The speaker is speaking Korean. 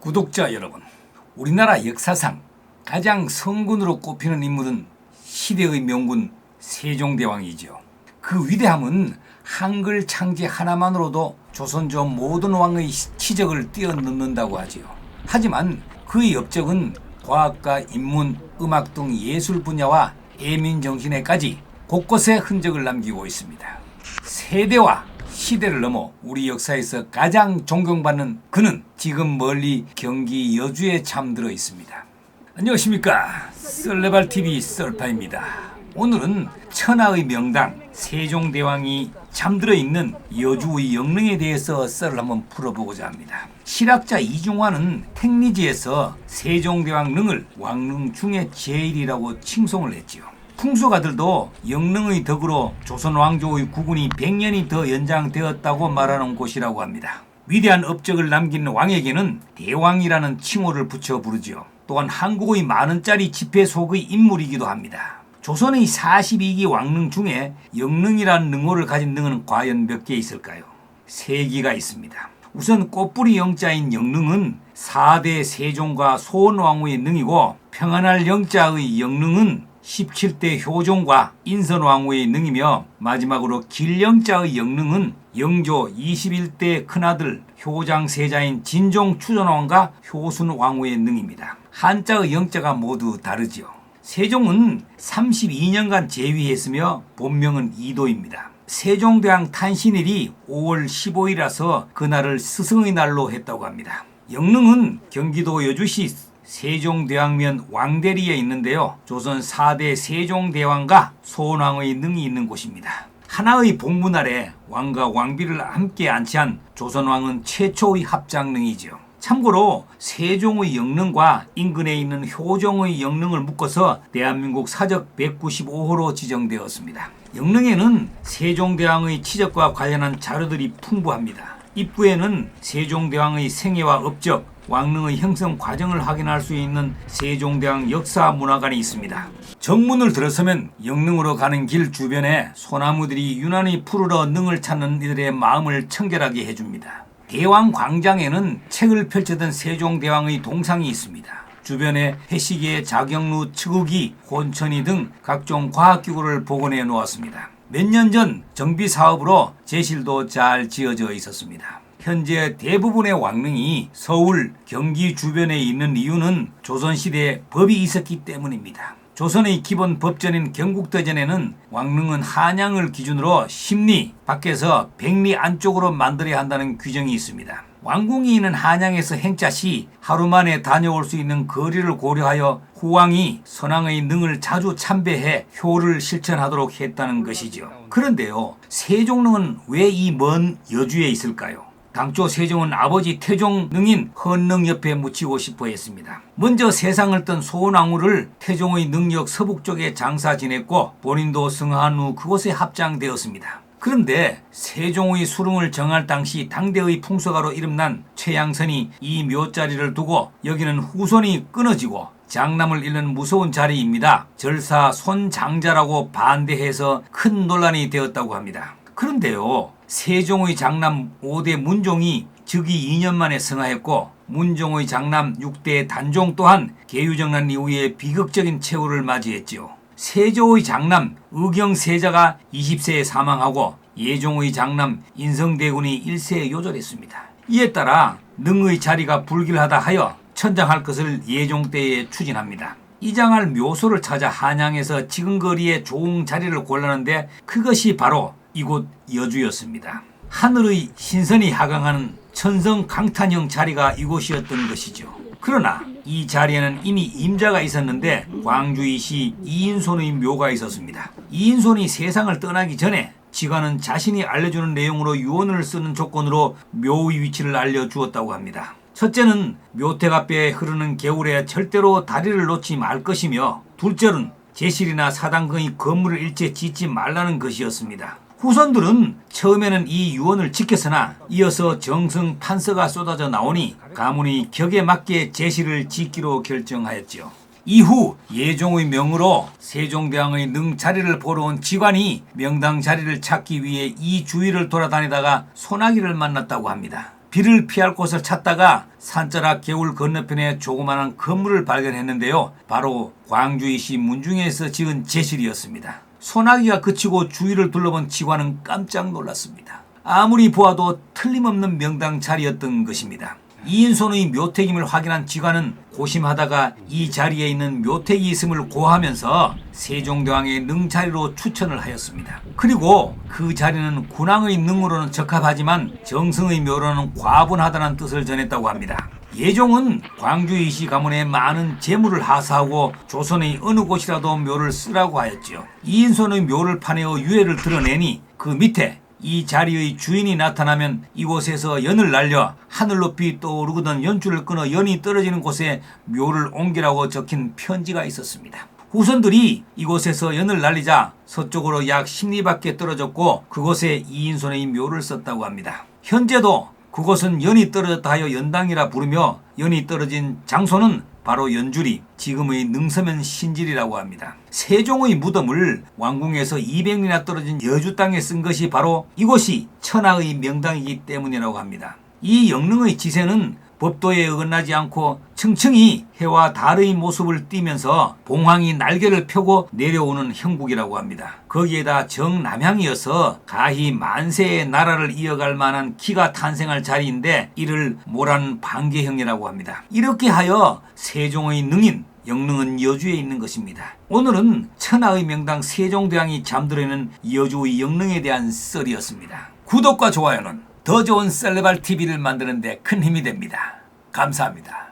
구독자 여러분, 우리나라 역사상 가장 성군으로 꼽히는 인물은 시대의 명군 세종대왕이죠. 그 위대함은 한글 창제 하나만으로도 조선조 모든 왕의 치적을 뛰어넘는다고 하지요. 하지만 그의 업적은 과학과 인문, 음악 등 예술 분야와 애민정신에까지 곳곳에 흔적을 남기고 있습니다. 세대와 시대를 넘어 우리 역사에서 가장 존경받는 그는 지금 멀리 경기 여주에 잠들어 있습니다. 안녕하십니까, 썰레발TV 썰파입니다. 오늘은 천하의 명당 세종대왕이 잠들어 있는 여주의 영릉에 대해서 썰을 한번 풀어보고자 합니다. 실학자 이중화는 택리지에서 세종대왕 릉을 왕릉 중에 제일이라고 칭송을 했지요. 풍수가들도 영릉의 덕으로 조선 왕조의 국운이 100년이 더 연장되었다고 말하는 곳이라고 합니다. 위대한 업적을 남긴 왕에게는 대왕이라는 칭호를 붙여 부르지요. 또한 한국의 만원짜리 지폐 속의 인물이기도 합니다. 조선의 42기 왕릉 중에 영릉이라는 능호를 가진 능은 과연 몇 개 있을까요? 3기가 있습니다. 우선 꽃뿌리 영자인 영릉은 4대 세종과 소원왕후의 능이고, 평안할 영자의 영릉은 17대 효종과 인선왕후의 능이며, 마지막으로 길영자의 영릉은 영조 21대 큰아들 효장세자인 진종 추전왕과 효순왕후의 능입니다. 한자의 영자가 모두 다르지요. 세종은 32년간 재위했으며 본명은 이도입니다. 세종대왕 탄신일이 5월 15일이라서 그날을 스승의 날로 했다고 합니다. 영릉은 경기도 여주시 세종대왕면 왕대리에 있는데요. 조선 4대 세종대왕과 소원왕의 능이 있는 곳입니다. 하나의 복문 아래 왕과 왕비를 함께 안치한 조선왕은 최초의 합장릉이죠. 참고로 세종의 영릉과 인근에 있는 효종의 영릉을 묶어서 대한민국 사적 195호로 지정되었습니다. 영릉에는 세종대왕의 치적과 관련한 자료들이 풍부합니다. 입구에는 세종대왕의 생애와 업적, 왕릉의 형성 과정을 확인할 수 있는 세종대왕 역사문화관이 있습니다. 정문을 들어서면 영릉으로 가는 길 주변에 소나무들이 유난히 푸르러 능을 찾는 이들의 마음을 청결하게 해줍니다. 대왕광장에는 책을 펼치던 세종대왕의 동상이 있습니다. 주변에 해시계, 자경루, 측우기, 혼천이 등 각종 과학기구를 복원해 놓았습니다. 몇 년 전 정비사업으로 제실도 잘 지어져 있었습니다. 현재 대부분의 왕릉이 서울, 경기 주변에 있는 이유는 조선시대에 법이 있었기 때문입니다. 조선의 기본 법전인 경국대전에는 왕릉은 한양을 기준으로 10리, 밖에서 100리 안쪽으로 만들어야 한다는 규정이 있습니다. 왕궁이 있는 한양에서 행차 시 하루 만에 다녀올 수 있는 거리를 고려하여 후왕이 선왕의 능을 자주 참배해 효를 실천하도록 했다는 것이죠. 그런데요, 세종릉은 왜 이 먼 여주에 있을까요? 당초 세종은 아버지 태종능인 헌능 옆에 묻히고 싶어 했습니다. 먼저 세상을 뜬 소원왕후를 태종의 능력 서북 쪽에 장사 지냈고, 본인도 승하한 후 그곳에 합장되었습니다. 그런데 세종의 수릉을 정할 당시 당대의 풍서가로 이름난 최양선이 이 묘자리를 두고 여기는 후손이 끊어지고 장남을 잃는 무서운 자리입니다. 절사 손장자라고 반대해서 큰 논란이 되었다고 합니다. 그런데요, 세종의 장남 5대 문종이 즉위 2년 만에 승하했고, 문종의 장남 6대 단종 또한 계유정난 이후에 비극적인 최후를 맞이했지요. 세조의 장남 의경세자가 20세에 사망하고 예종의 장남 인성대군이 1세에 요절했습니다. 이에 따라 능의 자리가 불길하다 하여 천장할 것을 예종 때에 추진합니다. 이장할 묘소를 찾아 한양에서 지금 거리에 좋은 자리를 골랐는데 그것이 바로 이곳 여주였습니다. 하늘의 신선이 하강하는 천성 강탄형 자리가 이곳이었던 것이죠. 그러나 이 자리에는 이미 임자가 있었는데 광주이시 이인손의 묘가 있었습니다. 이인손이 세상을 떠나기 전에 지관은 자신이 알려주는 내용으로 유언을 쓰는 조건으로 묘의 위치를 알려주었다고 합니다. 첫째는 묘태가뼈에 흐르는 개울에 절대로 다리를 놓지 말 것이며, 둘째는 제실이나 사당근의 건물을 일체 짓지 말라는 것이었습니다. 후손들은 처음에는 이 유언을 지켰으나 이어서 정성 판서가 쏟아져 나오니 가문이 격에 맞게 제실을 짓기로 결정하였지요. 이후 예종의 명으로 세종대왕의 능 자리를 보러 온 직관이 명당 자리를 찾기 위해 이 주위를 돌아다니다가 소나기를 만났다고 합니다. 비를 피할 곳을 찾다가 산자락 개울 건너편에 조그마한 건물을 발견했는데요. 바로 광주이시 문중에서 지은 제실이었습니다. 소나기가 그치고 주위를 둘러본 직원은 깜짝 놀랐습니다. 아무리 보아도 틀림없는 명당 자리였던 것입니다. 이인손의 묘택임을 확인한 지관은 고심하다가 이 자리에 있는 묘택이 있음을 고하면서 세종대왕의 능자리로 추천을 하였습니다. 그리고 그 자리는 군왕의 능으로는 적합하지만 정성의 묘로는 과분하다는 뜻을 전했다고 합니다. 예종은 광주이시 가문에 많은 재물을 하사하고 조선의 어느 곳이라도 묘를 쓰라고 하였지요. 이인손의 묘를 파내어 유해를 드러내니 그 밑에 이 자리의 주인이 나타나면 이곳에서 연을 날려 하늘 높이 떠오르던 연줄을 끊어 연이 떨어지는 곳에 묘를 옮기라고 적힌 편지가 있었습니다. 후손들이 이곳에서 연을 날리자 서쪽으로 약 10리 밖에 떨어졌고 그곳에 이인손의 묘를 썼다고 합니다. 현재도 그곳은 연이 떨어졌다 하여 연당이라 부르며 연이 떨어진 장소는 바로 연줄이 지금의 능서면 신질이라고 합니다. 세종의 무덤을 왕궁에서 200리나 떨어진 여주 땅에 쓴 것이 바로 이곳이 천하의 명당이기 때문이라고 합니다. 이 영릉의 지세는 법도에 어긋나지 않고 층층이 해와 달의 모습을 띠면서 봉황이 날개를 펴고 내려오는 형국이라고 합니다. 거기에다 정남향이어서 가히 만세의 나라를 이어갈 만한 기가 탄생할 자리인데 이를 모란 반계형이라고 합니다. 이렇게 하여 세종의 능인 영릉은 여주에 있는 것입니다. 오늘은 천하의 명당 세종대왕이 잠들어 있는 여주의 영릉에 대한 썰이었습니다. 구독과 좋아요는 더 좋은 셀레발 TV를 만드는 데 큰 힘이 됩니다. 감사합니다.